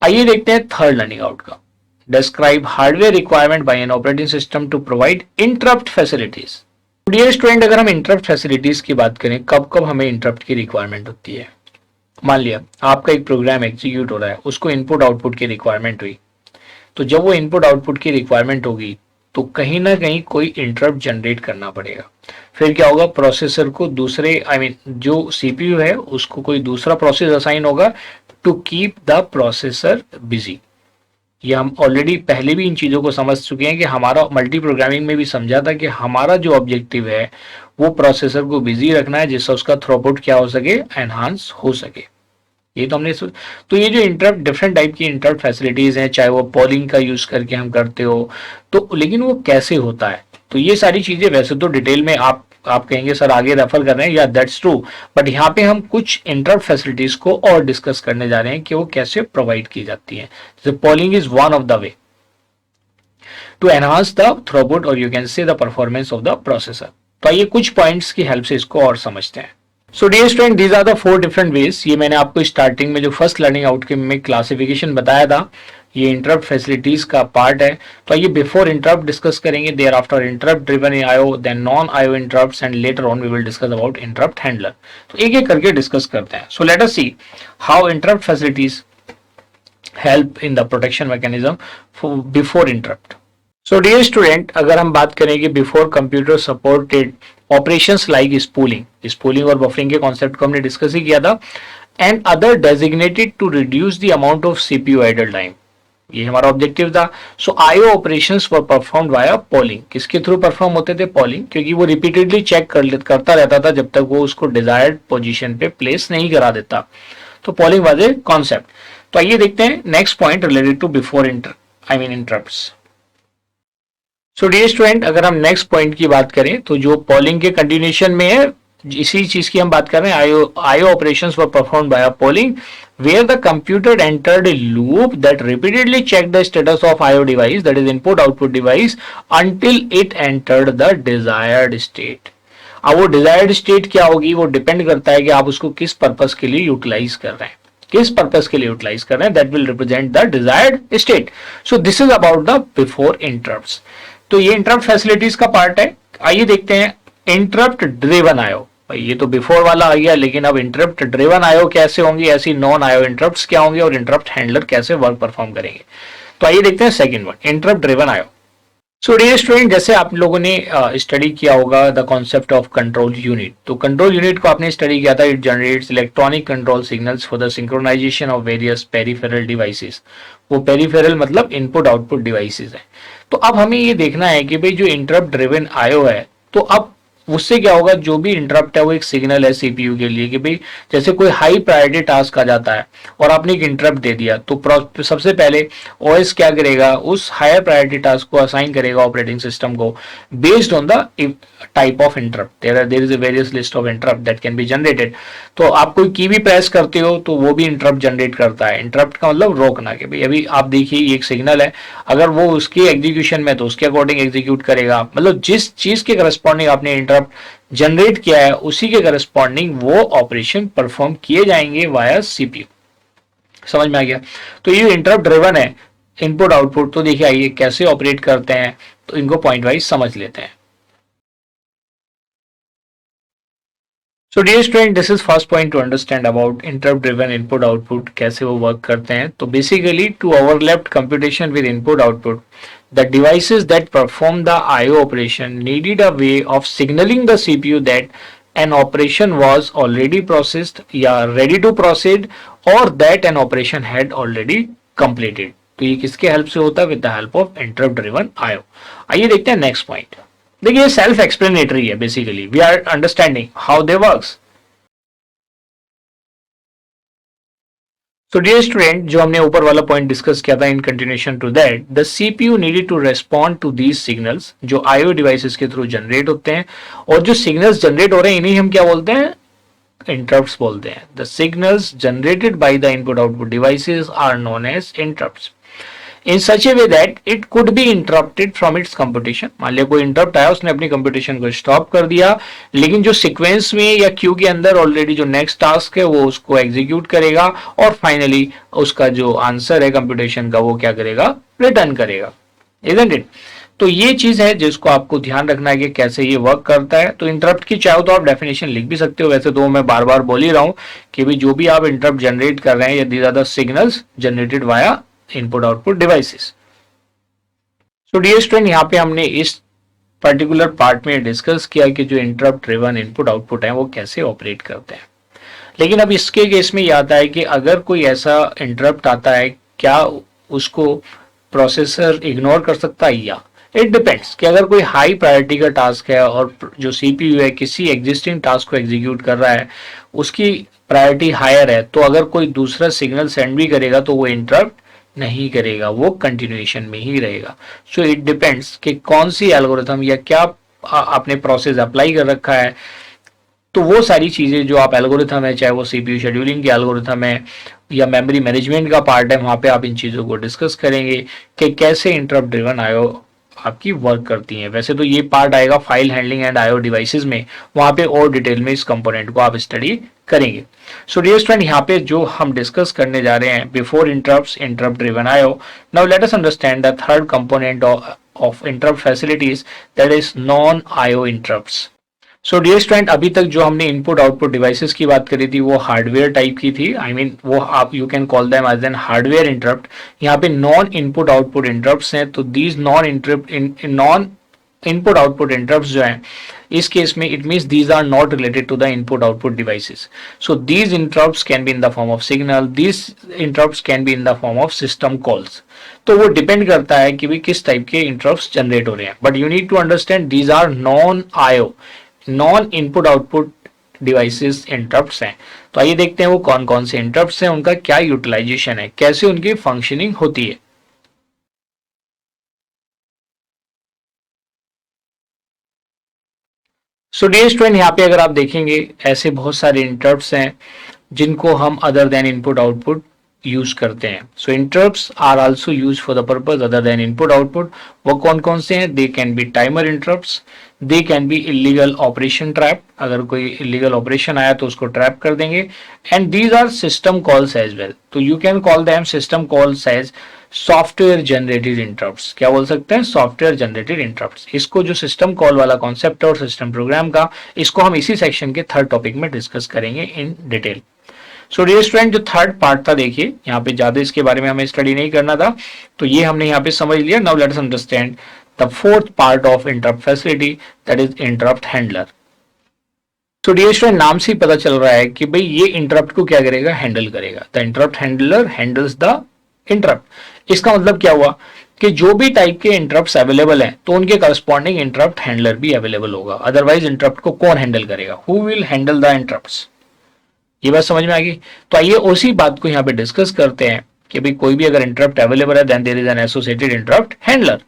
आइए देखते हैं third learning outcome. Describe hardware requirement by an operating system to provide interrupt facilities. Dear student, अगर हम interrupt facilities की बात करें, कब कब हमें इंटरप्ट की रिक्वायरमेंट होती है। मान लिया आपका एक प्रोग्राम एग्जीक्यूट हो रहा है, उसको इनपुट आउटपुट की रिक्वायरमेंट हुई, तो जब वो इनपुट आउटपुट की रिक्वायरमेंट होगी तो कहीं ना कहीं कोई इंटरप्ट जनरेट करना पड़ेगा। फिर क्या होगा, प्रोसेसर को दूसरे जो सीपीयू है उसको कोई दूसरा प्रोसेस असाइन होगा to keep the processor busy. ये हम ऑलरेडी पहले भी इन चीज़ों को समझ चुके हैं कि हमारा मल्टी प्रोग्रामिंग में भी समझा था कि हमारा जो ऑब्जेक्टिव है वो प्रोसेसर को बिजी रखना है, जिससे उसका थ्रूपुट क्या हो सके, एनहांस हो सके। ये तो हमने तो ये जो इंटरप्ट, डिफरेंट टाइप की इंटरप्ट फैसिलिटीज हैं, चाहे वो पॉलिंग का यूज करके हम करते हो तो, लेकिन वो कैसे होता है, तो ये सारी चीजें वैसे तो डिटेल में आप कहेंगे सर आगे रेफर कर रहे हैं, या दैट्स ट्रू, बट यहाँ पे हम कुछ इंटरप्ट फैसिलिटीज को और डिस्कस करने जा रहे हैं कि वो कैसे प्रोवाइड की जाती है। जैसे polling is one of the way to enhance the throughput और you can say the performance of the processor. तो आइए कुछ पॉइंट्स की हेल्प से इसको और समझते हैं। So dear student, these are the 4 different ways. ये मैंने आपको स्टार्टिंग में जो फर्स्ट लर्निंग आउटकम में क्लासिफिकेशन बताया था, ये इंटरप्ट फैसिलिटीज का पार्ट है। तो आइए बिफोर इंटरप्ट डिस्कस करेंगे, thereafter interrupt driven IO, then non IO interrupts, and later on we will discuss about interrupt handler. तो एक एक करके डिस्कस करते हैं। So let us see how interrupt facilities help in the protection mechanism before interrupt. So dear student, अगर हम बात करें कि before computer supported operations like spooling और बफरिंग के कॉन्सेप्ट को हमने डिस्कस ही किया था, and other designated to reduce the amount of CPU idle time, ये हमारा ऑब्जेक्टिव था। So IO operations were performed via polling. किसके थ्रू परफॉर्म होते थे, पॉलिंग, क्योंकि वो रिपीटेडली चेक करता रहता था जब तक वो उसको डिजायर्ड पोजीशन पे प्लेस नहीं करा देता। तो पॉलिंग वाज ए कॉन्सेप्ट। तो आइए देखते हैं next point related to before interrupts. So dear student, अगर हम नेक्स्ट पॉइंट की बात करें तो जो पॉलिंग के कंटिन्यूएशन में है, इसी चीज की हम बात कर रहे हैं। IO operations were performed by polling where the computer entered a loop that repeatedly checked the status of IO device, that is input output device, until it entered the desired state. अब वो desired state क्या होगी, वो depend करता है कि आप उसको किस पर्पस के लिए यूटिलाइज कर रहे हैं, किस पर्पस के लिए यूटिलाइज कर रहे हैं, that will represent the desired state. So this is about the before interrupts. तो ये इंटरप्ट फैसिलिटीज का पार्ट है। आइए देखते हैं इंटरप्ट ड्रिवन आईओ। ये तो बिफोर वाला आ गया, लेकिन अब इंटरप्ट ड्रिवन आईओ कैसे होंगी, ऐसी नॉन आईओ इंटरप्ट्स क्या होंगे, और इंटरप्ट हैंडलर कैसे वर्क परफॉर्म करेंगे। तो आइए देखते हैं second one, interrupt driven IO. So dear student, जैसे आप लोगों ने स्टडी किया होगा the concept of control unit, तो कंट्रोल यूनिट को आपने स्टडी किया था। It generates electronic control signals for the synchronisation of various peripheral devices. वो पेरिफेरल मतलब इनपुट आउटपुट डिवाइसेस है। तो अब हमें ये देखना है कि भाई जो इंटरप्ट ड्रिवन आईओ है, तो अब उससे क्या होगा, जो भी इंटरप्ट है वो एक सिग्नल है सीपीयू के लिए कि भाई जैसे कोई हाई प्रायोरिटी टास्क आ जाता है और आपने एक इंटरप्ट दे दिया, तो सबसे पहले ओएस क्या करेगा, उस हायर प्रायोरिटी टास्क को असाइन करेगा ऑपरेटिंग सिस्टम को based on the type of interrupt. There is a various list of interrupt that can be generated. तो आप कोई की भी प्रेस करते हो तो वो भी इंटरप्ट जनरेट करता है। इंटरप्ट का मतलब रोकना, कि भाई अभी आप देखिए ये एक सिग्नल है, अगर वो उसके एग्जीक्यूशन में तो उसके अकॉर्डिंग एग्जीक्यूट करेगा, मतलब जिस चीज के करस्पॉन्डिंग आपने इंटरप्ट जनरेट किया है उसी के करस्पॉन्डिंग वो ऑपरेशन परफॉर्म किए जाएंगे वाया सीपीयू। समझ में आ गया। तो ये इंटरप्ट ड्रिवन है इनपुट आउटपुट, तो देखिए आइए कैसे ऑपरेट करते हैं, तो इनको पॉइंट वाइज समझ लेते हैं। So dear student, this is first point to understand about interrupt driven input output, कैसे वो वर्क करते हैं। तो basically to overlapped computation with input output, the devices that perform the IO operation needed a way of signaling the CPU that an operation was already processed या ready to proceed or that an operation had already completed। तो ये किसके help से होता है, with the help of interrupt driven IO। आइए देखते हैं नेक्स्ट पॉइंट। देखिए सेल्फ एक्सप्लेनेटरी है, basically we are understanding how they works. तो डियर स्टूडेंट, जो हमने ऊपर वाला पॉइंट डिस्कस किया था, in continuation to that, the CPU needed to respond to these signals जो आईओ डिवाइसेस के थ्रू जनरेट होते हैं, और जो सिग्नल्स जनरेट हो रहे हैं इन्हीं हम क्या बोलते हैं, इंटरप्ट्स बोलते हैं। The signals generated by the input output devices are known as interrupts. In such a way that it could be interrupted from its computation. मान लिया कोई इंटरप्ट आया, उसने अपनी कंप्यूटेशन को स्टॉप कर दिया, लेकिन जो सीक्वेंस में या क्यू के अंदर ऑलरेडी जो नेक्स्ट टास्क है वो उसको एग्जीक्यूट करेगा और फाइनली उसका जो आंसर है कंप्यूटेशन का वो क्या करेगा, रिटर्न करेगा। Isn't it? तो ये चीज है जिसको आपको ध्यान रखना है कि कैसे ये वर्क करता है। तो इंटरप्ट की चाहो तो आप डेफिनेशन लिख भी सकते हो, वैसे तो मैं बार बार बोल ही रहा हूं कि भी जो भी आप इंटरप्ट जनरेट कर रहे हैं, ये these are the signals generated via input output devices. So dear student, यहाँ पे हमने इस पर्टिकुलर पार्ट में डिस्कस किया कि जो इंटरप्ट ड्रिवन इनपुट आउटपुट है वो कैसे ऑपरेट करते हैं। लेकिन अब इसके केस में ये आता है कि अगर कोई ऐसा इंटरप्ट आता है, क्या उसको प्रोसेसर इग्नोर कर सकता है? या इट डिपेंड्स कि अगर कोई हाई प्रायोरिटी का टास्क है और जो सीपीयू है किसी एग्जिस्टिंग टास्क को एग्जीक्यूट कर रहा है, उसकी प्रायोरिटी हायर है, तो अगर कोई दूसरा सिग्नल सेंड भी करेगा तो वो इंटरप्ट नहीं करेगा, वो कंटिन्यूएशन में ही रहेगा। सो इट डिपेंड्स कि कौन सी एल्गोरिथम या क्या आपने प्रोसेस अप्लाई कर रखा है। तो वो सारी चीजें जो आप एल्गोरिथम है, चाहे वो सीपीयू शेड्यूलिंग की एल्गोरिथम है या मेमोरी मैनेजमेंट का पार्ट है, वहां पे आप इन चीजों को डिस्कस करेंगे कि कैसे इंटरप्ट ड्रिवन आईओ आपकी वर्क करती है। वैसे तो ये पार्ट आएगा file handling and IO devices में, वहां पे और डिटेल में इस कंपोनेंट को आप स्टडी करेंगे। सो डियर स्टूडेंट, यहाँ पे जो हम डिस्कस करने जा रहे हैं before interrupts, interrupt driven IO. Now let us understand the third component of interrupt facilities, that is non IO interrupts. So dear student, अभी तक जो हमने इनपुट आउटपुट डिवाइसेस की बात करी थी वो हार्डवेयर टाइप की थी। आई मीन वो आप you can call them as an hardware interrupt. यहाँ पे नॉन इनपुट आउटपुट इंटरप्ट्स हैं, तो these non input output interrupts जो हैं, इस केस में it means these are not related to the input output devices. So these interrupts can be in the form of signal, these interrupts can be in the form of system calls. तो वो depend करता है कि भी किस type के interrupts generate हो रहे हैं, but you need to understand these are non IO, non input output devices interrupts हैं। तो आइए देखते हैं वो कौन कौन से इंटरप्ट्स हैं, उनका क्या यूटिलाइजेशन है, कैसे उनकी फंक्शनिंग होती है। सो डियर स्टूडेंट, यहाँ पे अगर आप देखेंगे ऐसे बहुत सारे इंटरप्ट्स हैं जिनको हम other than input output use करते हैं। So interrupts are also use for the purpose other than input output. वो कौन कौन से हैं? They can be timer interrupts, they can be illegal operation trap, अगर कोई इलीगल ऑपरेशन आया तो उसको ट्रैप कर देंगे, and these are system calls as well. तो you can call them system calls as software generated interrupts. क्या बोल सकते हैं? Software generated interrupts. इसको जो सिस्टम कॉल वाला कॉन्सेप्ट है और सिस्टम प्रोग्राम का, इसको हम इसी सेक्शन के थर्ड टॉपिक में डिस्कस करेंगे in detail. So dear student, जो थर्ड पार्ट था, देखिए यहाँ पे ज्यादा इसके बारे में हमें स्टडी नहीं करना था, तो ये हमने यहाँ पे समझ लिया। Now let us understand the fourth part of interrupt facility, that is interrupt handler. तो डियर स्टूडेंट, नाम से ही पता चल रहा है कि भाई ये इंटरप्ट को क्या करेगा? हैंडल करेगा। The interrupt handler handles the interrupt. इसका मतलब क्या हुआ कि जो भी टाइप के इंटरप्ट्स अवेलेबल हैं तो उनके करस्पॉन्डिंग इंटरप्ट हैंडलर भी अवेलेबल होगा। अदरवाइज इंटरप्ट को कौन हैंडल करेगा? Who will handle the interrupts? ये बात समझ में आ गई? तो आइए उसी बात को यहाँ पे डिस्कस करते हैं कि भाई कोई भी अगर इंटरप्ट अवेलेबल है, then there is an associated interrupt handler.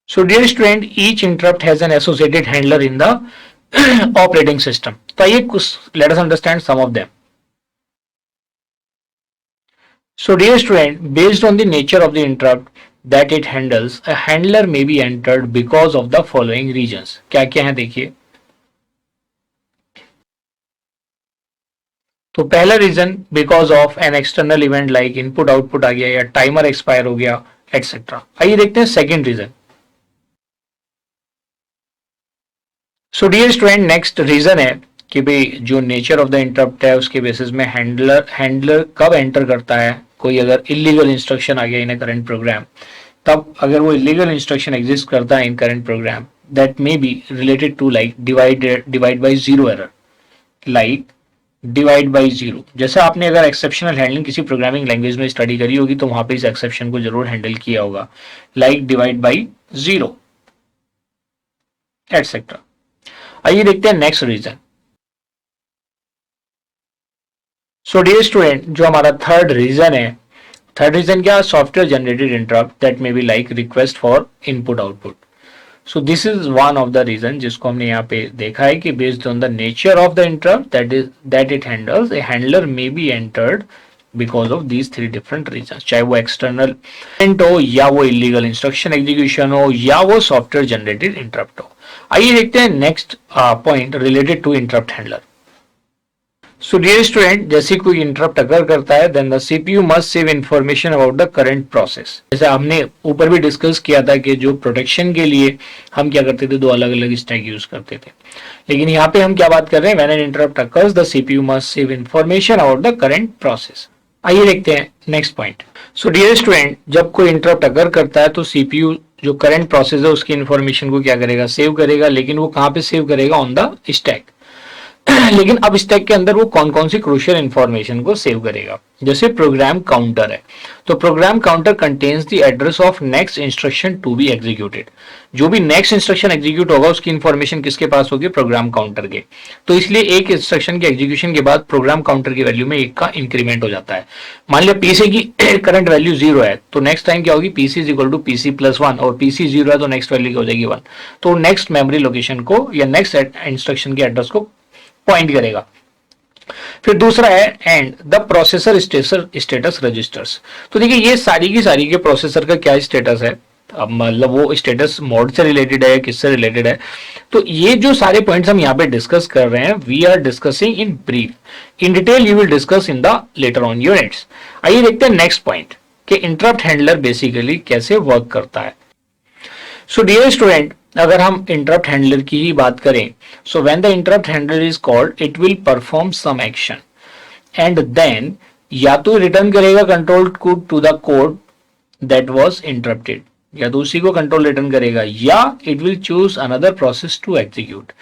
So dear student, each interrupt has an associated handler in the operating system. तो आइए let us understand some of them. So dear student, based on the nature of the interrupt that it handles, a handler may be entered because of the following reasons. क्या क्या है देखिए। तो पहला reason because of an external event like input output आ गया या timer expire हो गया एटसेट्रा। आइए देखते हैं second reason. So dear student, next reason है कि भाई जो नेचर ऑफ द इंटरप्ट है उसके बेसिस में हैंडलर कब एंटर करता है। कोई अगर इलीगल इंस्ट्रक्शन आ गया इन करंट प्रोग्राम, तब अगर वो इलीगल इंस्ट्रक्शन एग्जिस्ट करता है in current program, that may be related to like divide by zero error, like divide by zero. जैसे आपने अगर एक्सेप्शनल हैंडलिंग किसी प्रोग्रामिंग लैंग्वेज में स्टडी करी होगी तो वहां पे इस एक्सेप्शन को जरूर हैंडल किया होगा, like divide by zero etcetera. आइए देखते हैं next reason. So dear student, जो हमारा थर्ड रीजन है, थर्ड रीजन क्या? Software generated interrupt that may be like request for input output. So this is one of the reason जिसको हमने यहाँ पे देखा है कि based on the nature of the interrupt that it handles, a handler may be entered because of these 3 different reason, चाहे वो external हो या वो इलीगल इंस्ट्रक्शन एग्जीक्यूशन हो या वो सॉफ्टवेयर जनरेटेड इंटरप्ट हो। आइए देखते हैं next point related to interrupt handler. So dear student, जैसे कोई इंटरप्ट अगर करता है then the CPU must save information about the current process. जैसे हमने ऊपर भी डिस्कस किया था कि जो प्रोटेक्शन के लिए हम क्या करते थे, 2 अलग अलग स्टैक यूज करते थे, लेकिन यहाँ पे हम क्या बात कर रहे हैं, when an interrupt occurs the CPU must save information about the current process. आइए देखते हैं next point. So dear student, जब कोई इंटरप्ट अगर करता है तो सीपीयू जो करंट प्रोसेस है उसकी इंफॉर्मेशन को क्या करेगा, सेव करेगा, लेकिन वो कहाँ पे सेव करेगा, ऑन द स्टैक। लेकिन अब स्टैक के अंदर वो कौन कौन सी क्रूशियल इंफॉर्मेशन को सेव करेगा, जैसे प्रोग्राम काउंटर है, तो program counter contains the address of next instruction to be executed. जो भी नेक्स्ट इंस्ट्रक्शन एग्जीक्यूट होगा उसकी इंफॉर्मेशन किसके पास होगी, प्रोग्राम काउंटर के। तो इसलिए एक इंस्ट्रक्शन के एग्जीक्यूशन के बाद प्रोग्राम काउंटर की वैल्यू में 1 का इंक्रीमेंट हो जाता है। मान लिया पीसी की करंट वैल्यू 0 है, तो नेक्स्ट टाइम क्या होगी, PC is equal to PC plus 1, और पीसी 0 है तो नेक्स्ट वैल्यू क्या हो जाएगी, 1। तो नेक्स्ट मेमोरी लोकेशन को या नेक्स्ट इंस्ट्रक्शन के एड्रेस को पॉइंट करेगा। फिर दूसरा है and the processor status registers. तो देखिए ये सारी की सारी के प्रोसेसर का क्या स्टेटस है, अब मतलब वो स्टेटस मोड से रिलेटेड है, किससे रिलेटेड है। तो ये जो सारे पॉइंट्स हम यहाँ पे डिस्कस कर रहे हैं, we are discussing in brief, in detail you will discuss in the later on units. आइए देखते हैं नेक्स्ट पॉइंट कि इंटरप्ट हैंडलर बेसिकली कैसे वर्क करता है। सो डियर स्टूडेंट, अगर हम इंटरप्ट हैंडलर की ही बात करें, so when the interrupt handler is called it will perform some action and then या तो रिटर्न करेगा control to the code that was interrupted, या तो उसी को कंट्रोल रिटर्न करेगा, या it will choose another process to execute.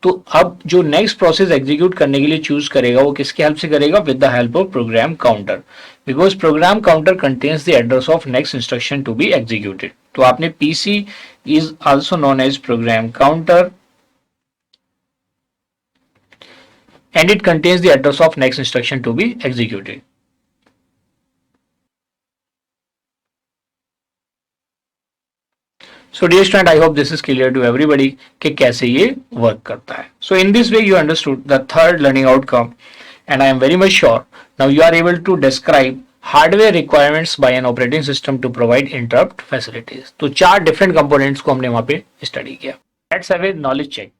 तो अब जो नेक्स्ट प्रोसेस एग्जीक्यूट करने के लिए चूज करेगा वो किसके हेल्प से करेगा, with the help of program counter, because program counter contains the address of next instruction to be executed. तो आपने PC is also known as program counter and it contains the address of next instruction to be executed. So dear student, I hope this is clear to everybody कि कैसे ये work करता है. So in this way you understood the third learning outcome and I am very much sure now you are able to describe hardware requirements by an operating system to provide interrupt facilities. तो 4 different components को हमने वहाँ पे study किया. Let's have a knowledge check.